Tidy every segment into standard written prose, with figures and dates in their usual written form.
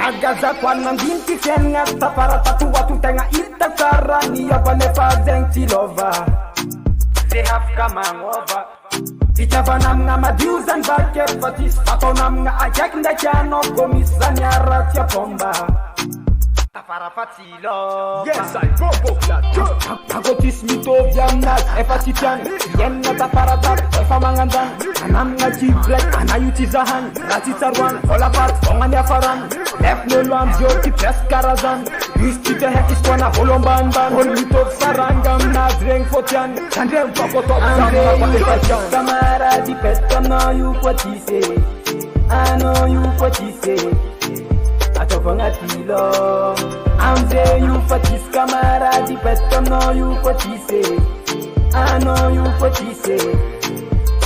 Magaza kwana mbinti kenga tapara tatu watu tenga itakara ni abale fazeng tilova they have come over Ichavanam nga madiuzan baket fatis Atonam nga ajak nda chano komisan yarat ya pomba Tafara fatilo Yes, I go bokla Pagotis mito viamnat Efatipian Yen nga tafara tak Efamangandan Anam nga jiblek Anayutizahan Ratitarwan Olapat Ongan yafaran Lef nolwam Joti pes karazan Istite hek iskwana holombandan Holmitov sarangam Nadreng fotian Chandrem pakotop Zamma Kamara di pet Kano you what he say I know you what he say Atofang'atilo I'm there you fatis kamara di pet know you what he say I know you what he say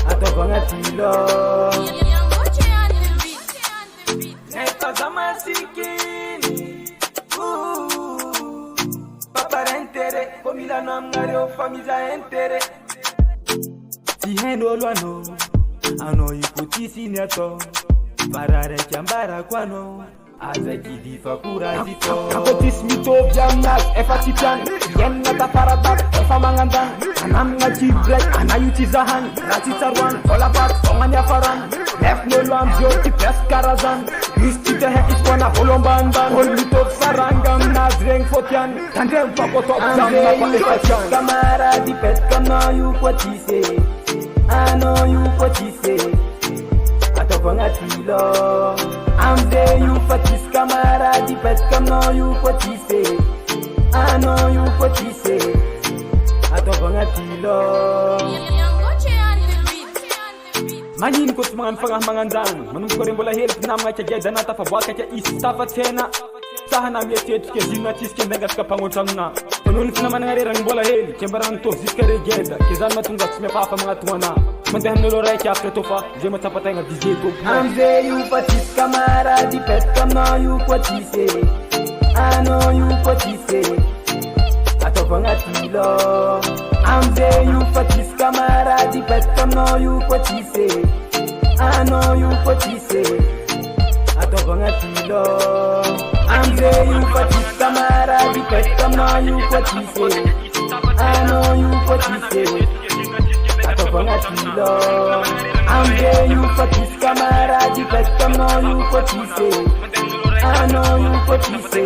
Atofang'atilo Neta zama sikini Papa entere Komila namngare o famiza entere Tihendo lwano Ano yiputisi nyato Barare chambara kwano Aza kidifa kurazito Kakotis mito viamnat Efatipian Yen nga tafaratak Efamangandan Anam nga jiblek Anayutizahan Ratitarwan Olapat Ongan yafaran Lef nolwam Joti pes karazan Istite hek iskwana holombandan Holmitov sarangam Nadreng fotian Tandrem pakotop Zamma pa efatian Kamara di pet Kano you what he say I know you what he say Atofang'atilo I'm there you fatis kamara di pet Kano you what he say I know you what he say Atofang'atilo Manin ko mga pangamangandan Manung ko rin bola help na mga tiyagya na tafabwaka tiya istafa tena Sahan am yete ke zinatis ke ndegas ka pangotanga Tonun naman nga rin bola heli Kembarang to ziskare geda Kizan matunga tsime papa mga tuwana Mandahan noloray kya kretofa Jema tapatay nga DJ to I'm there you fatis kamara di pet Kano you what he say I know you what he say Atofang'atilo I'm there you fatis kamara di pet Kano you what he say I know you what he say Atofang'atilo I'm there you fatis kamara di pet Kano you what he say I know you what he say Atofang'atilo I'm there you fatis kamara di pet Kano you what he say I know you what he say